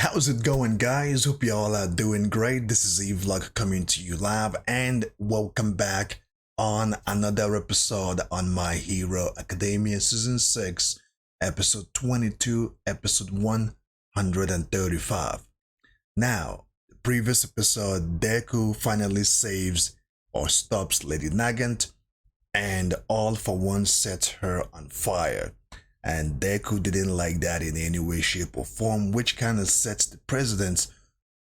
How's it going, guys? Hope you all are doing great. This is Vlog coming to you live, and welcome back on another episode on My Hero Academia Season 6, Episode 22, Episode 135. Now, the previous episode, Deku finally saves or stops Lady Nagant, and All for One sets her on fire. And Deku didn't like that in any way, shape, or form, which kind of sets the precedence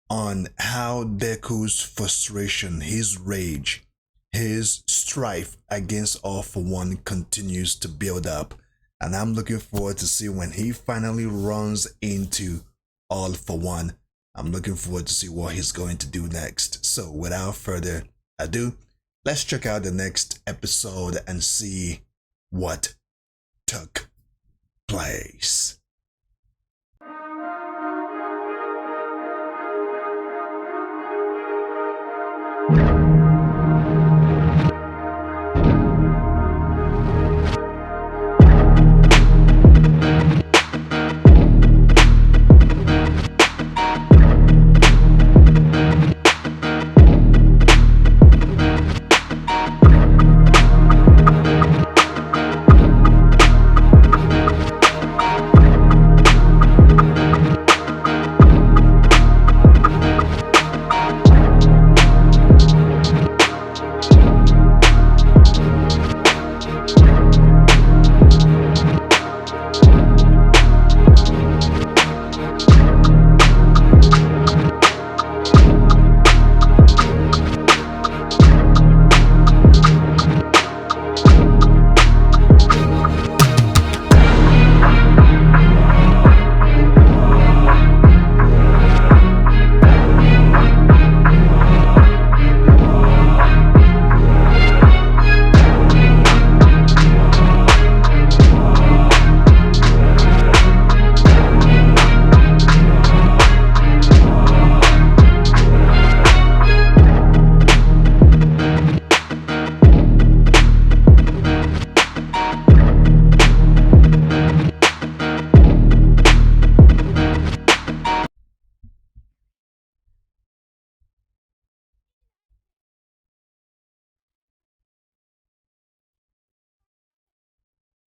on how Deku's frustration, his rage, his strife against All for One continues to build up. And I'm looking forward to see when he finally runs into All for One. I'm looking forward to see what he's going to do next. So without further ado, let's check out the next episode and see what took place.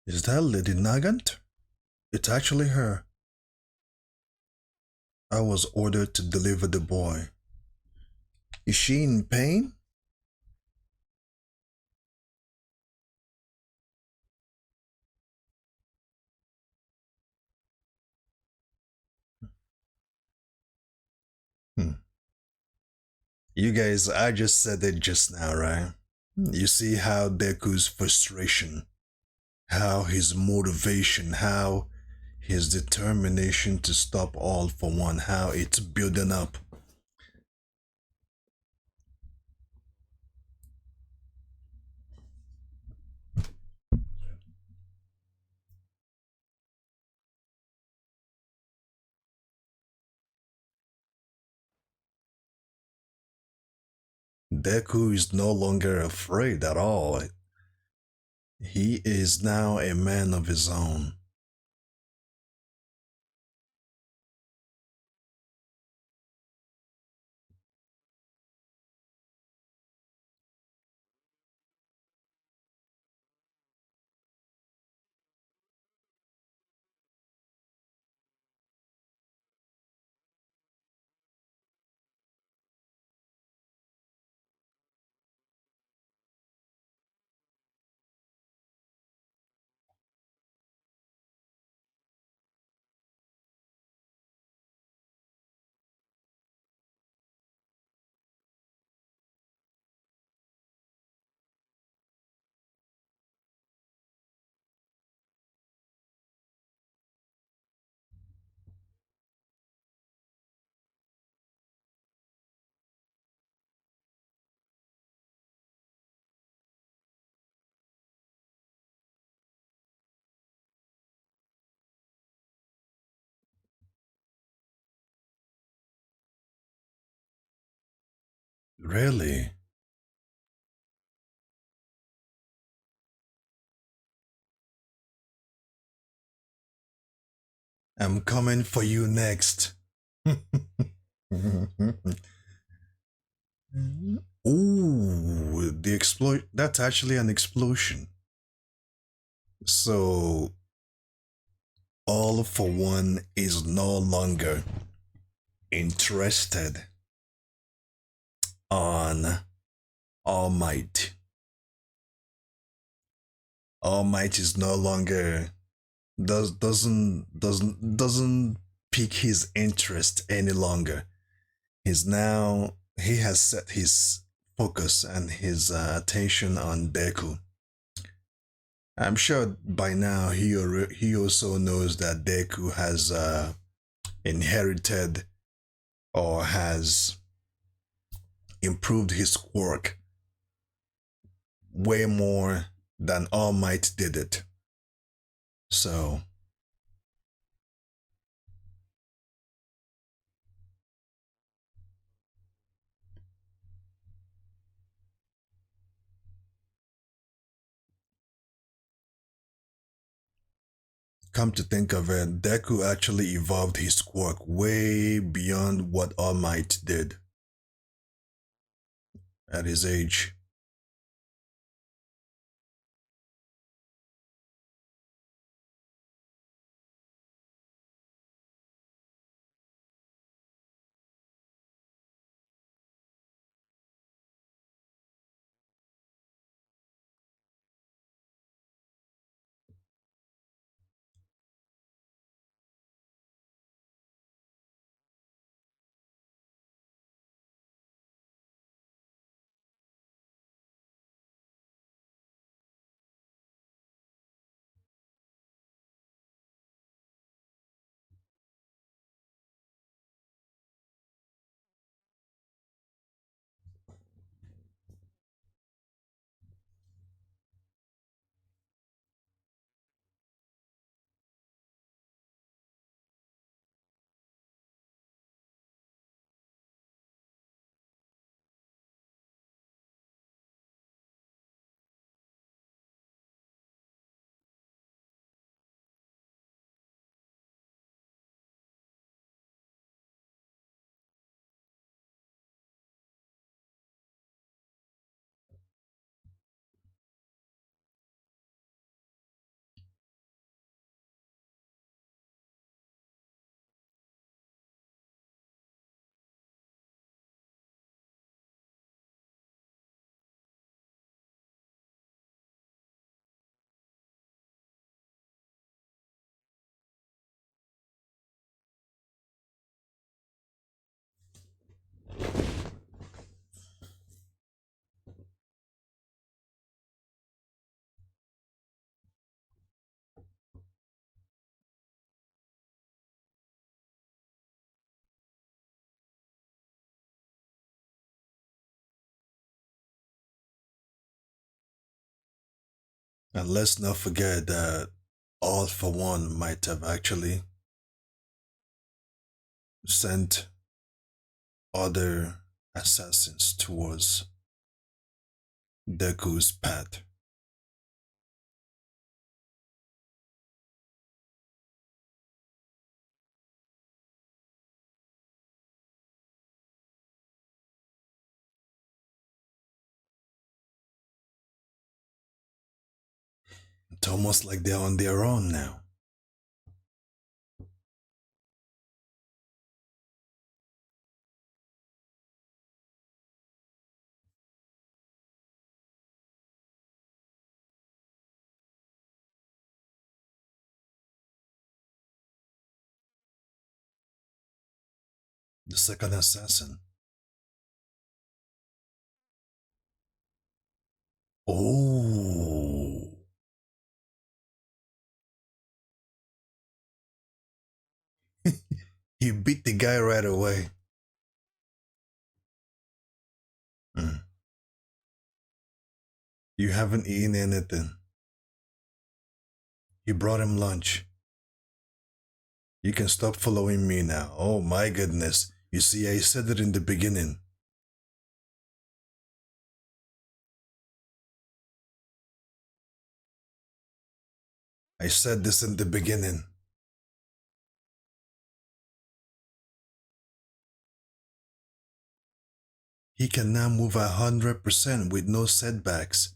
Is that Lady Nagant? It's actually her. I was ordered to deliver the boy. Is she in pain? Hmm. You guys, I just said it just now, right? You see how Deku's frustration, how his motivation, how his determination to stop All for One, how it's building up. Deku is no longer afraid at all. He is now a man of his own. Really? I'm coming for you next. Ooh, the exploit. That's actually an explosion. So, All for One is no longer interested on All Might. All Might is no longer doesn't pique his interest any longer. He has set his focus and his attention on Deku. I'm sure by now he also knows that Deku has inherited or has improved his quirk way more than All Might did it. So come to think of it, Deku actually evolved his quirk way beyond what All Might did at his age. And let's not forget that All for One might have actually sent other assassins towards Deku's path. It's almost like they're on their own now. The second assassin. Oh, he beat the guy right away. Mm. You haven't eaten anything. You brought him lunch. You can stop following me now. Oh my goodness. You see, I said it in the beginning. I said this in the beginning. He can now move 100% with no setbacks.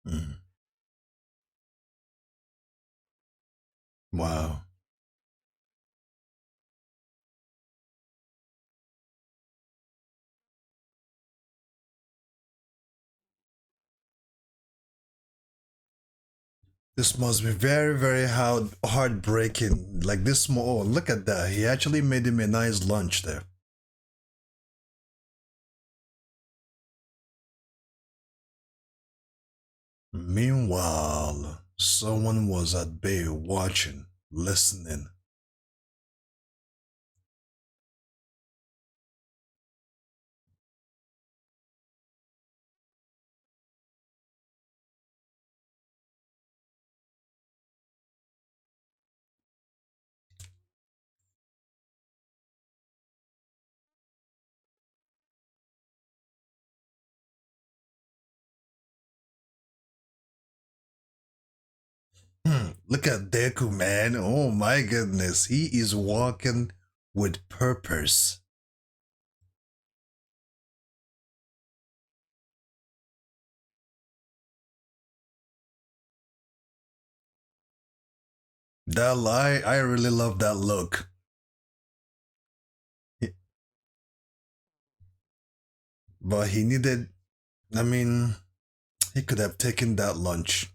Mm. Wow. This must be very, very heartbreaking. Like this small. Oh, look at that. He actually made him a nice lunch there. Meanwhile, someone was at bay watching, listening. Look at Deku, man. Oh my goodness. He is walking with purpose. That lie, I really love that look. He- But he needed, I mean, he could have taken that lunch.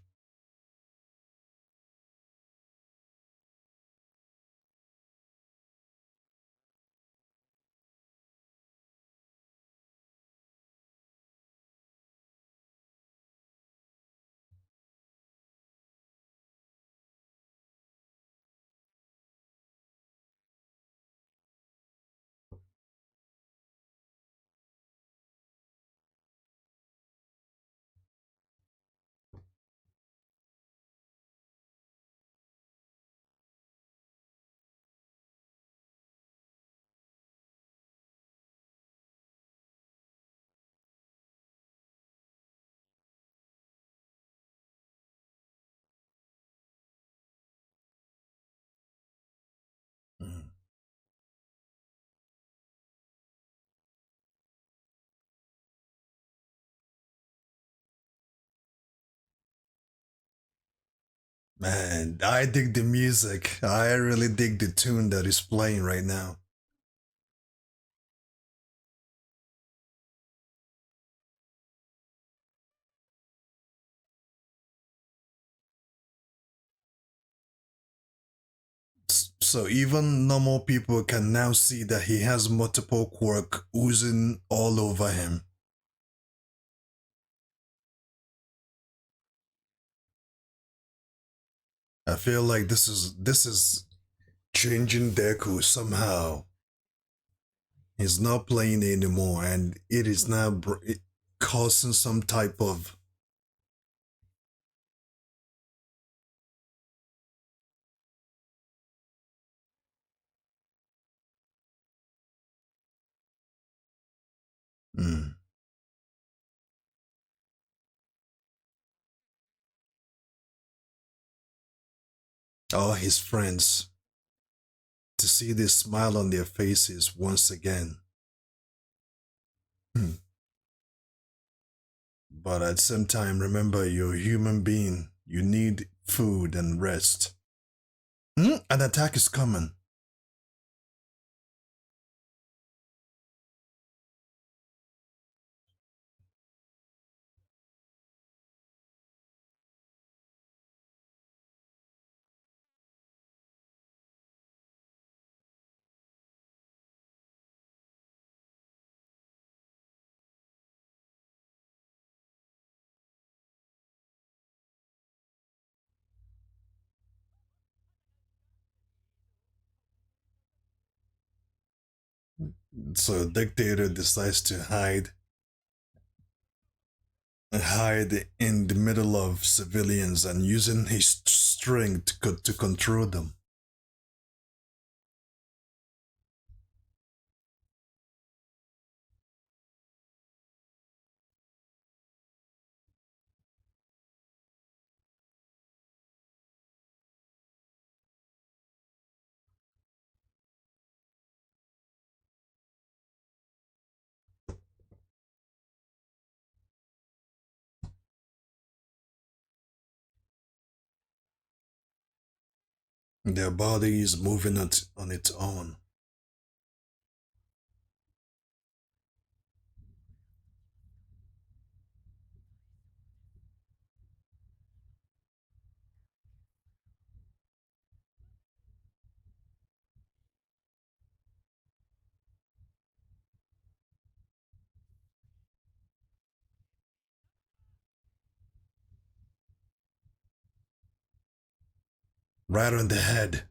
Mm. Man, I dig the music. I really dig the tune that is playing right now. So even normal people can now see that he has multiple quirk oozing all over him. I feel like this is changing Deku somehow. He's not playing anymore, and it is now causing some type of. Mm, all his friends to see this smile on their faces once again. Hmm. But at the same time, remember you're a human being. You need food and rest. An attack is coming. So dictator decides to hide in the middle of civilians and using his strength to control them. Their body is moving on its own. Right on the head.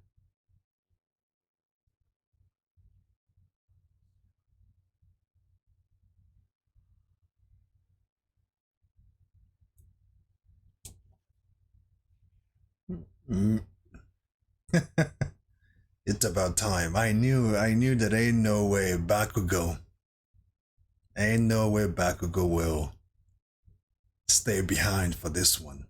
Mm. It's about time. I knew that ain't no way Bakugo. Ain't no way Bakugo will stay behind for this one.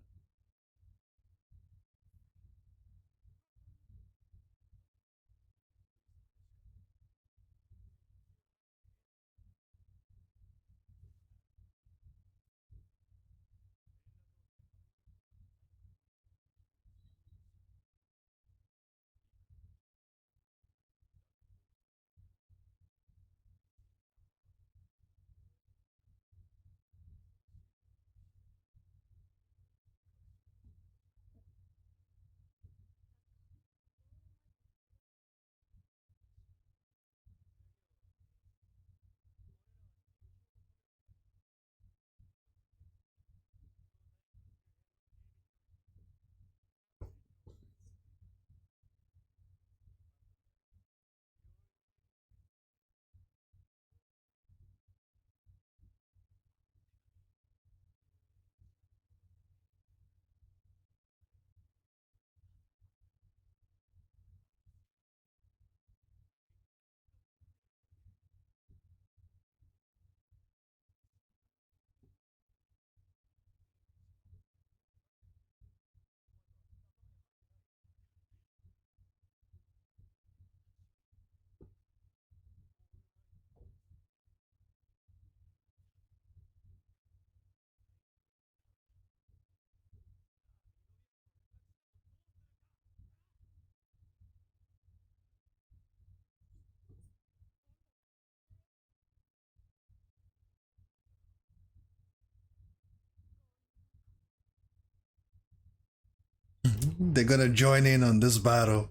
They're gonna join in on this battle.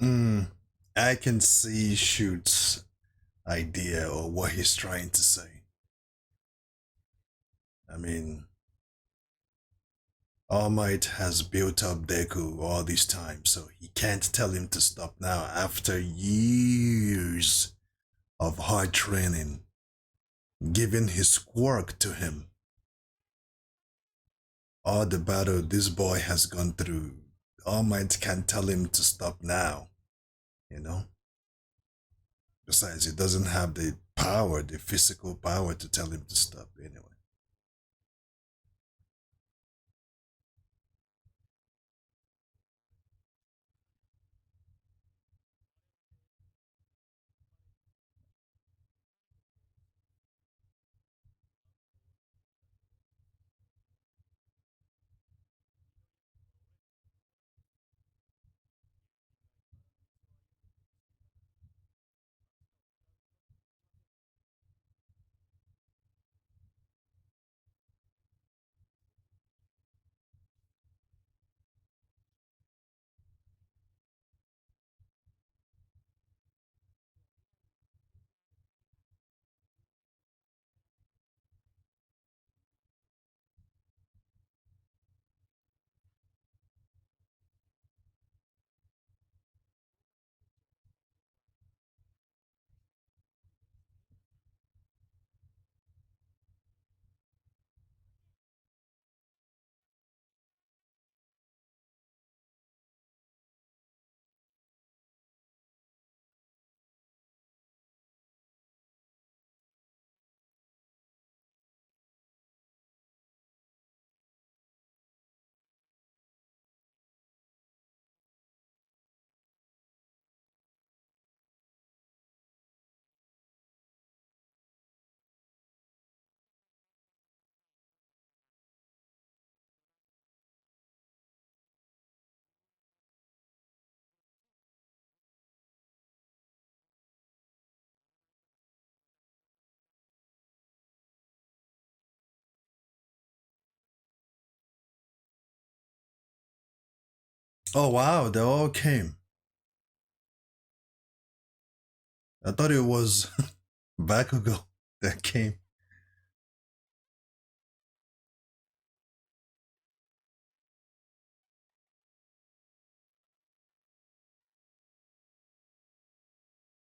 Mm, I can see Shoot's idea or what he's trying to say. I mean, All Might has built up Deku all this time, so he can't tell him to stop now after years of hard training. giving his quirk to him. All the battle this boy has gone through, All Might can't tell him to stop now, you know? Besides, he doesn't have the power, the physical power to tell him to stop anyway. Oh wow, they all came. I thought it was Bakugo that came.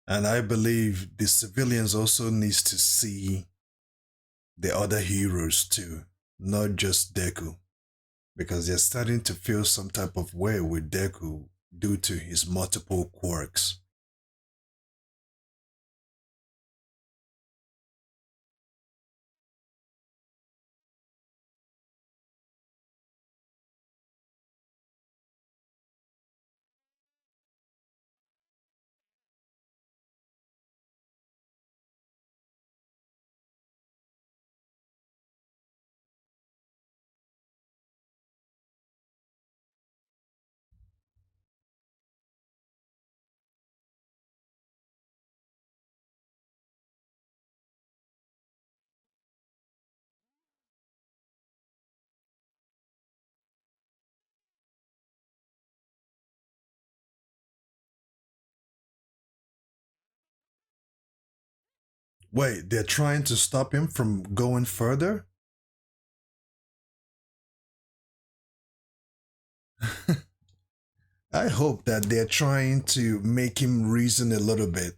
And I believe the civilians also needs to see the other heroes too, not just Deku, because they're starting to feel some type of way with Deku due to his multiple quirks. Wait, they're trying to stop him from going further? I hope that they're trying to make him reason a little bit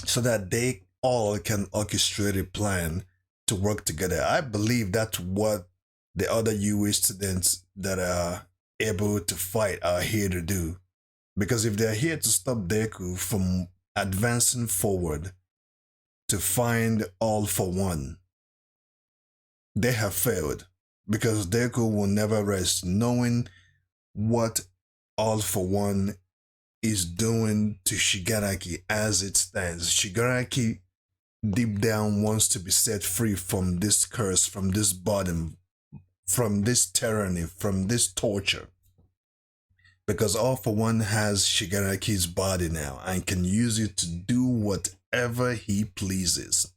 so that they all can orchestrate a plan to work together. I believe that's what the other UA students that are able to fight are here to do. Because if they're here to stop Deku from advancing forward to find All for One, they have failed. Because Deku will never rest knowing what All for One is doing to Shigaraki as it stands. Shigaraki deep down wants to be set free from this curse, from this burden, from this tyranny, from this torture. Because All for One has Shigaraki's body now and can use it to do whatever he pleases.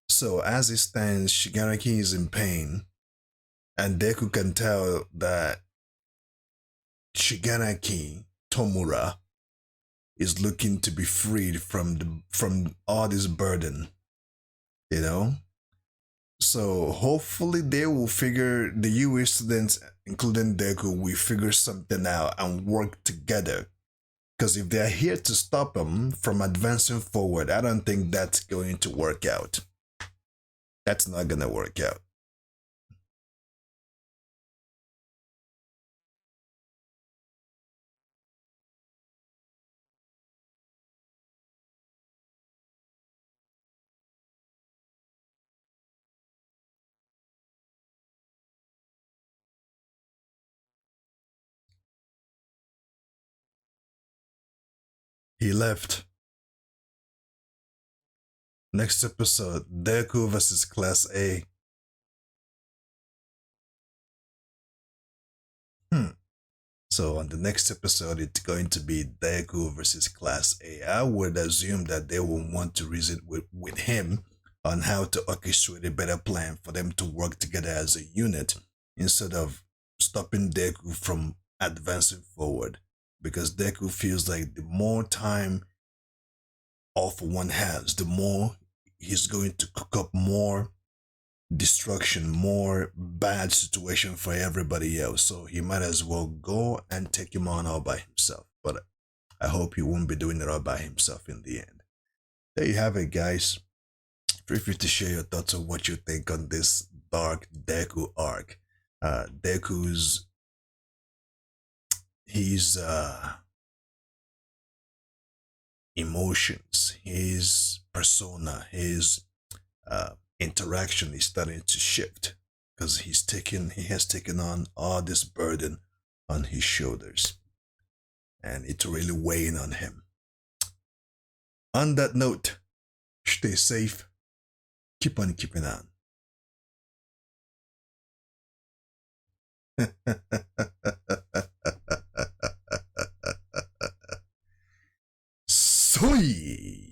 So as it stands, Shigaraki is in pain, and Deku can tell that Shigaraki Tomura is looking to be freed from all this burden, you know. So hopefully they will figure the UA students, including Deku, will figure something out and work together. Because if they're here to stop them from advancing forward, I don't think that's going to work out. That's not gonna work out. He left. Next episode, Deku versus Class A. Hmm. So on the next episode, it's going to be Deku versus Class A. I would assume that they will want to reason with him on how to orchestrate a better plan for them to work together as a unit instead of stopping Deku from advancing forward. Because Deku feels like the more time All For One has, the more he's going to cook up more destruction, more bad situation for everybody else. So he might as well go and take him on all by himself. But I hope he won't be doing it all by himself in the end. There you have it, guys. Feel free to share your thoughts on what you think on this dark Deku arc. Deku's his emotions, his persona, his interaction is starting to shift because he has taken on all this burden on his shoulders, and it's really weighing on him. On that note, stay safe, keep on keeping on. Soy.